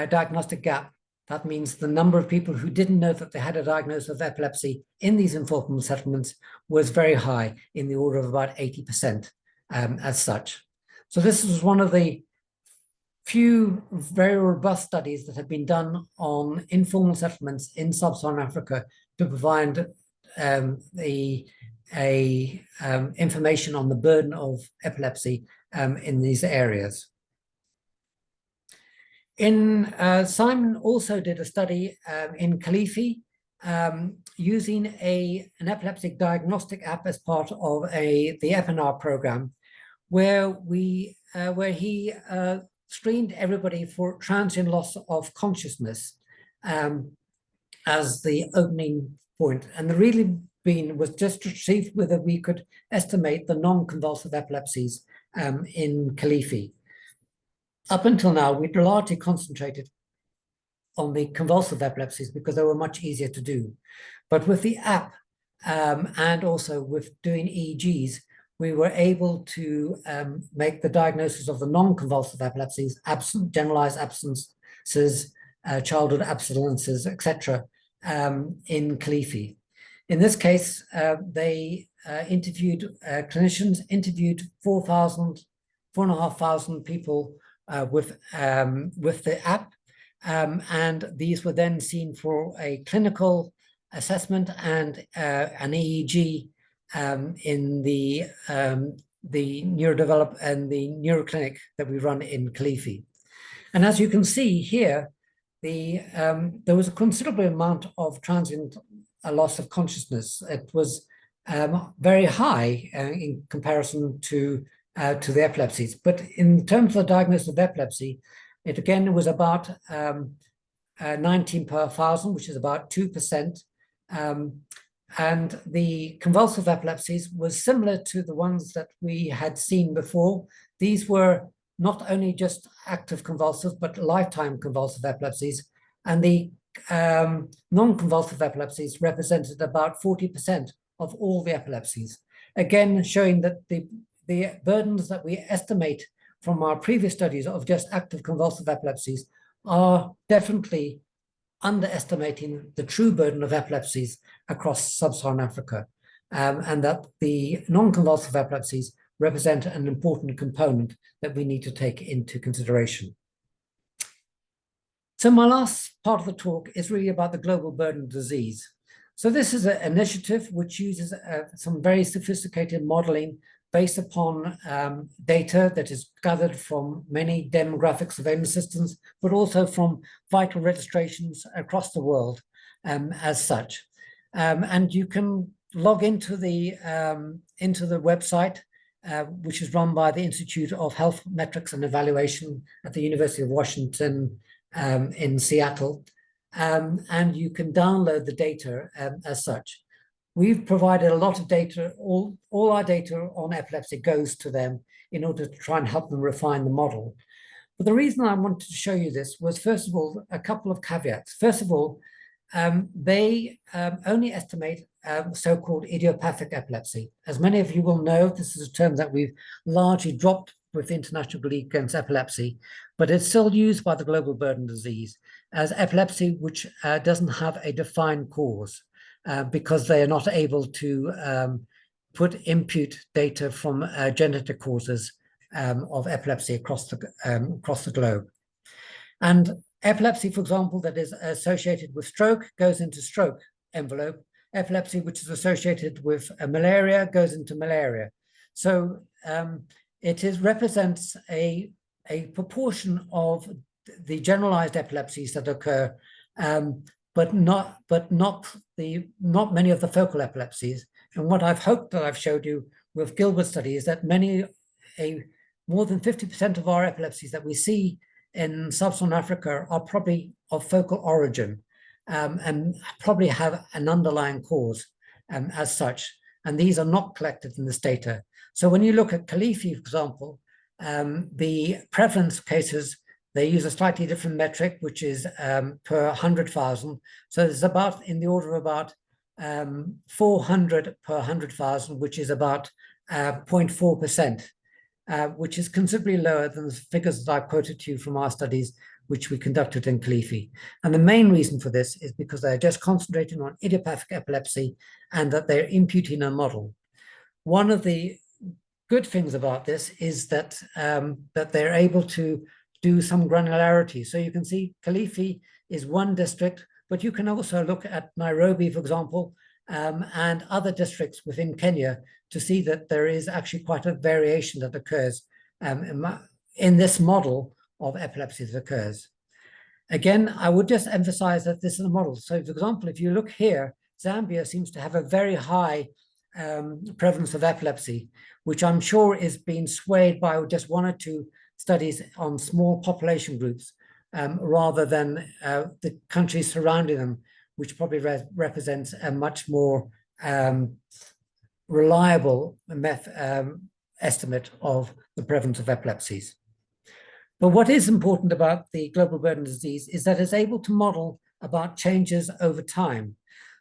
diagnostic gap, that means the number of people who didn't know that they had a diagnosis of epilepsy in these informal settlements was very high, in the order of about 80% as such. So this was one of the few very robust studies that have been done on informal settlements in sub-Saharan Africa to provide information on the burden of epilepsy in these areas. Simon also did a study in Kilifi using an epileptic diagnostic app as part of the EPINAR program, where he screened everybody for transient loss of consciousness as the opening point. And the reason was just to see whether we could estimate the non-convulsive epilepsies in Kilifi. Up until now, we'd largely concentrated on the convulsive epilepsies because they were much easier to do. But with the app and also with doing EEGs, we were able to make the diagnosis of the non-convulsive epilepsies, generalized absences, childhood absences, etc., in Kilifi. In this case, they clinicians interviewed 4,500 people with the app, and these were then seen for a clinical assessment and an EEG in the neurodevelop and the neuroclinic that we run in Kilifi. And as you can see here, there was a considerable amount of transient loss of consciousness. It was very high in comparison to the epilepsies. But in terms of the diagnosis of epilepsy, it again was about 19 per 1,000, which is about 2%. And the convulsive epilepsies was similar to the ones that we had seen before. These were not only just active convulsive, but lifetime convulsive epilepsies. And the non-convulsive epilepsies represented about 40% of all the epilepsies. Again, showing that the burdens that we estimate from our previous studies of just active convulsive epilepsies are definitely underestimating the true burden of epilepsies across sub-Saharan Africa, and that the non-convulsive epilepsies represent an important component that we need to take into consideration. So my last part of the talk is really about the global burden of disease. So this is an initiative which uses some very sophisticated modeling based upon data that is gathered from many demographic surveillance systems, but also from vital registrations across the world as such. And you can log into the website, which is run by the Institute of Health Metrics and Evaluation at the University of Washington in Seattle, and you can download the data as such. We've provided a lot of data. All our data on epilepsy goes to them in order to try and help them refine the model. But the reason I wanted to show you this was, first of all, a couple of caveats. First of all, they only estimate so-called idiopathic epilepsy. As many of you will know, this is a term that we've largely dropped with the International League Against Epilepsy, but it's still used by the Global Burden Disease as epilepsy which doesn't have a defined cause. Because they are not able to impute data from genetic causes of epilepsy across the globe. And epilepsy, for example, that is associated with stroke goes into stroke envelope. Epilepsy which is associated with malaria goes into malaria. So it represents a proportion of the generalized epilepsies that occur, but not many of the focal epilepsies. And what I've hoped that I've showed you with Gilbert's study is that more than 50% of our epilepsies that we see in sub-Saharan Africa are probably of focal origin and probably have an underlying cause as such. And these are not collected in this data. So when you look at Kilifi, for example, the prevalence cases, they use a slightly different metric, which is per 100,000. So there's about in the order of about 400 per 100,000, which is about 0.4%. which is considerably lower than the figures that I've quoted to you from our studies, which we conducted in Kalifi. And the main reason for this is because they're just concentrating on idiopathic epilepsy and that they're imputing a model. One of the good things about this is that, that they're able to do some granularity. So you can see Kalifi is one district, but you can also look at Nairobi, for example, and other districts within Kenya to see that there is actually quite a variation that occurs in this model of epilepsy that occurs. Again, I would just emphasize that this is a model. So for example, if you look here, Zambia seems to have a very high prevalence of epilepsy, which I'm sure is being swayed by just one or two studies on small population groups, rather than the countries surrounding them, which probably represents a much more reliable estimate of the prevalence of epilepsies. But what is important about the global burden of disease is that it's able to model about changes over time.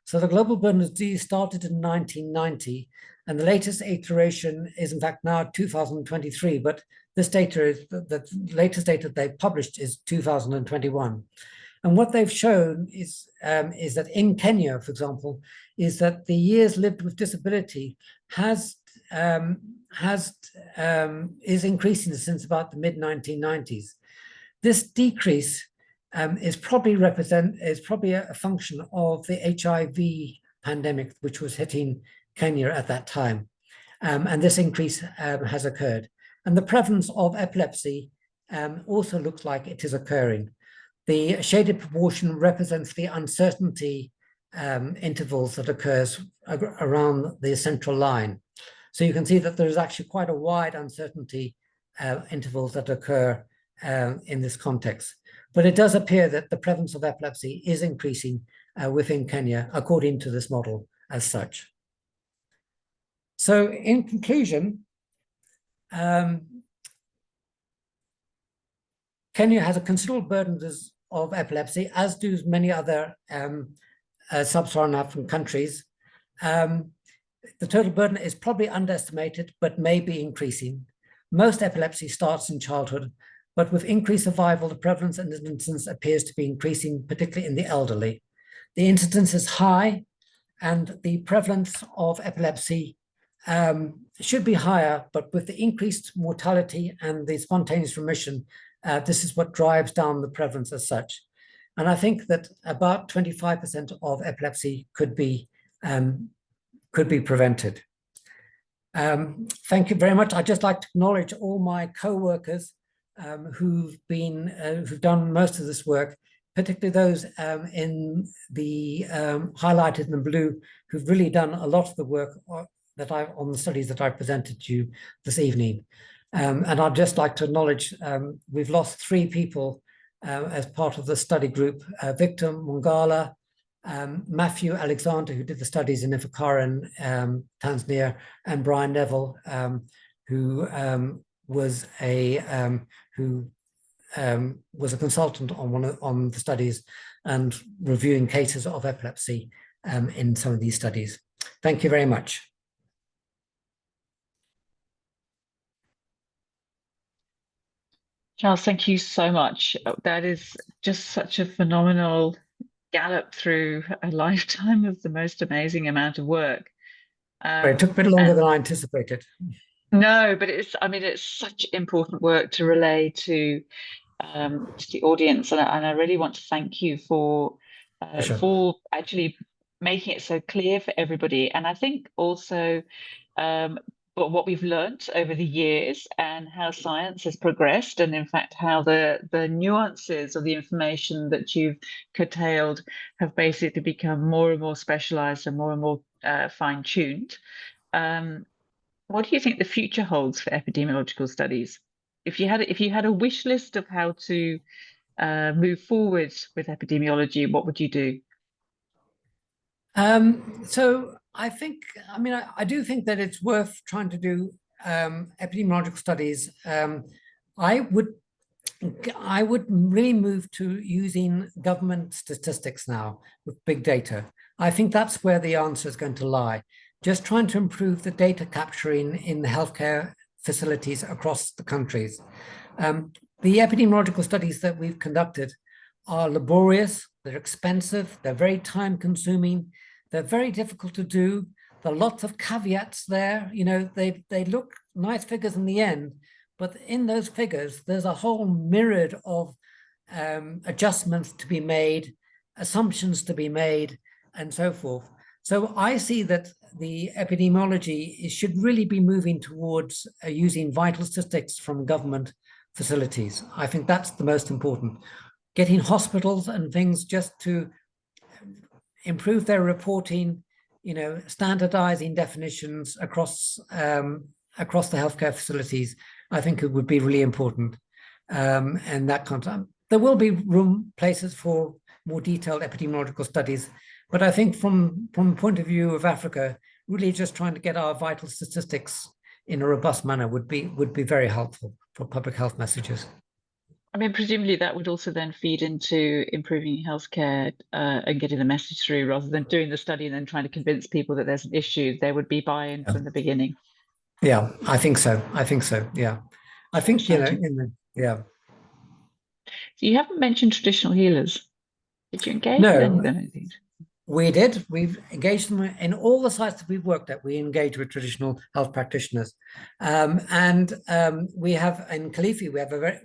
So the global burden of disease started in 1990, and the latest iteration is in fact now 2023, but this data is, the latest data they've published is 2021. And what they've shown is that in Kenya, for example, is that the years lived with disability is increasing since about the mid-1990s. This decrease is probably a function of the HIV pandemic, which was hitting Kenya at that time. And this increase has occurred. And the prevalence of epilepsy also looks like it is occurring. The shaded proportion represents the uncertainty intervals that occurs around the central line. So you can see that there's actually quite a wide uncertainty intervals that occur in this context. But it does appear that the prevalence of epilepsy is increasing within Kenya, according to this model as such. So in conclusion, Kenya has a considerable burden of epilepsy, as do many other sub-Saharan African countries. The total burden is probably underestimated, but may be increasing. Most epilepsy starts in childhood, but with increased survival, the prevalence and incidence appears to be increasing, particularly in the elderly. The incidence is high, and the prevalence of epilepsy should be higher, but with the increased mortality and the spontaneous remission, this is what drives down the prevalence as such. And I think that about 25% of epilepsy could be prevented. Thank you very much. I'd just like to acknowledge all my co-workers who've done most of this work, particularly those in the highlighted in blue, who've really done a lot of the work on the studies that I presented to you this evening. And I'd just like to acknowledge we've lost 3 people as part of the study group, Victor Mungala, Matthew Alexander, who did the studies in Ifakara in Tanzania, and Brian Neville, who was a consultant on the studies and reviewing cases of epilepsy in some of these studies. Thank you very much. Charles, thank you so much. That is just such a phenomenal gallop through a lifetime of the most amazing amount of work. It took a bit longer than I anticipated. No, but it's such important work to relay to the audience, and I really want to thank you for actually making it so clear for everybody. And I think also but what we've learned over the years and how science has progressed, and in fact how the nuances of the information that you've curtailed have basically become more and more specialized and more fine-tuned. What do you think the future holds for epidemiological studies? If you had a wish list of how to move forward with epidemiology, what would you do? So I think, I do think that it's worth trying to do epidemiological studies. I would really move to using government statistics now with big data. I think that's where the answer is going to lie. Just trying to improve the data capturing in the healthcare facilities across the countries. The epidemiological studies that we've conducted are laborious, they're expensive, they're very time consuming, they're very difficult to do. There are lots of caveats there. You know, they look nice figures in the end, but in those figures, there's a whole myriad of adjustments to be made, assumptions to be made, and so forth. So I see that the epidemiology should really be moving towards using vital statistics from government facilities. I think that's the most important. Getting hospitals and things just to improve their reporting, you know, standardizing definitions across the healthcare facilities, I think it would be really important. And that content, there will be places for more detailed epidemiological studies, but I think from the point of view of Africa, really just trying to get our vital statistics in a robust manner would be very helpful for public health messages. I mean, presumably that would also then feed into improving healthcare and getting the message through, rather than doing the study and then trying to convince people that there's an issue. There would be buy-in from the beginning. Yeah, I think so. Yeah, I think, you know, yeah. So you haven't mentioned traditional healers. Did you engage with any of them? We did. We've engaged them in all the sites that we've worked at. We engage with traditional health practitioners, and we have in Kalifi.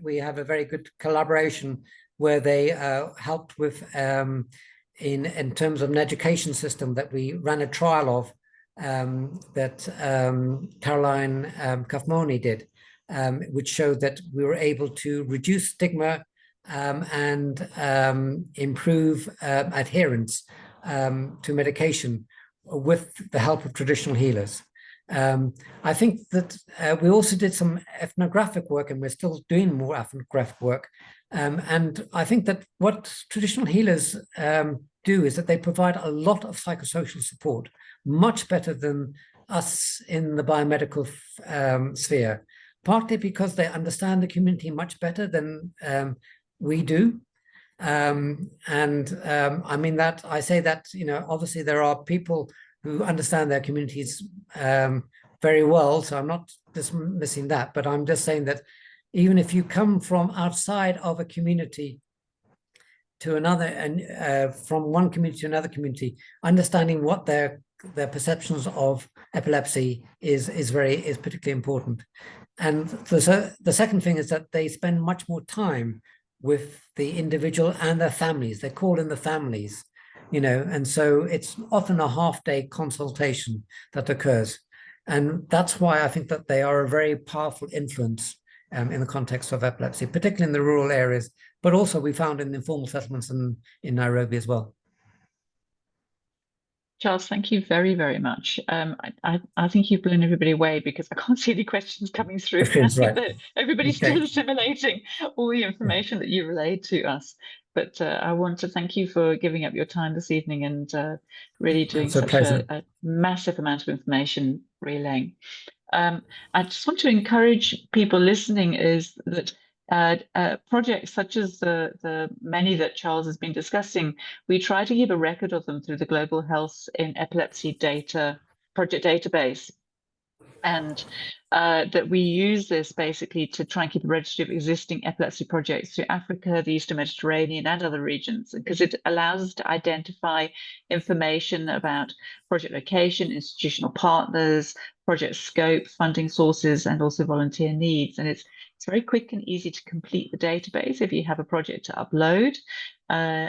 We have a very good collaboration where they helped with in terms of an education system that we ran a trial of that Caroline Kafmoni did, which showed that we were able to reduce stigma and improve adherence to medication with the help of traditional healers. I think that we also did some ethnographic work, and we're still doing more ethnographic work. And I think that what traditional healers do is that they provide a lot of psychosocial support, much better than us in the biomedical sphere, partly because they understand the community much better than we do. I mean that I say that, you know, obviously there are people who understand their communities very well, so I'm not dismissing that, but I'm just saying that even if you come from outside of a community to another, and from one community to another community, understanding what their perceptions of epilepsy is particularly important. And the second thing is that they spend much more time with the individual and their families. They call in the families, you know, and so it's often a half-day consultation that occurs. And that's why I think that they are a very powerful influence in the context of epilepsy, particularly in the rural areas, but also we found in informal settlements in Nairobi as well. Charles, thank you very, very much. I think you've blown everybody away because I can't see any questions coming through. I think that everybody's still assimilating all the information that you relayed to us. But I want to thank you for giving up your time this evening and really doing such a massive amount of information relaying. I just want to encourage people listening is that projects such as the many that Charles has been discussing, we try to keep a record of them through the Global Health in Epilepsy Data Project Database. And that we use this basically to try and keep a registry of existing epilepsy projects through Africa, the Eastern Mediterranean, and other regions, because it allows us to identify information about project location, institutional partners, project scope, funding sources, and also volunteer needs. And it's very quick and easy to complete the database. If you have a project to upload,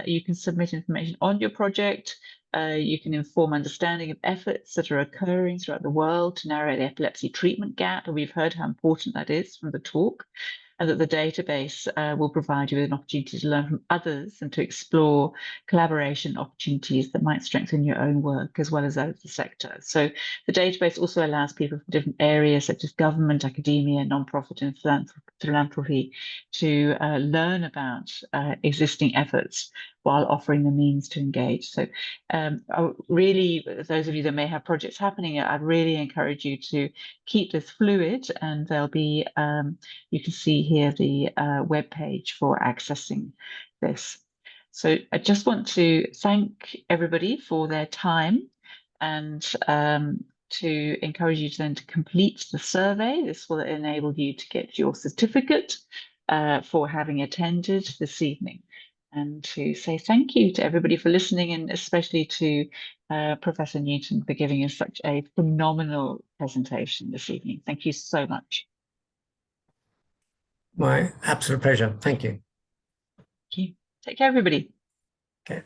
you can submit information on your project. You can inform understanding of efforts that are occurring throughout the world to narrow the epilepsy treatment gap. And we've heard how important that is from the talk, and that the database will provide you with an opportunity to learn from others and to explore collaboration opportunities that might strengthen your own work as well as that of the sector. So the database also allows people from different areas such as government, academia, nonprofit, and philanthropy to learn about existing efforts while offering the means to engage. So really, those of you that may have projects happening, I'd really encourage you to keep this fluid, and there'll be, you can see here the web page for accessing this. So I just want to thank everybody for their time and to encourage you to then to complete the survey. This will enable you to get your certificate for having attended this evening. And to say thank you to everybody for listening, and especially to Professor Newton for giving us such a phenomenal presentation this evening. Thank you so much. My absolute pleasure. Thank you. Thank you. Take care, everybody. Okay.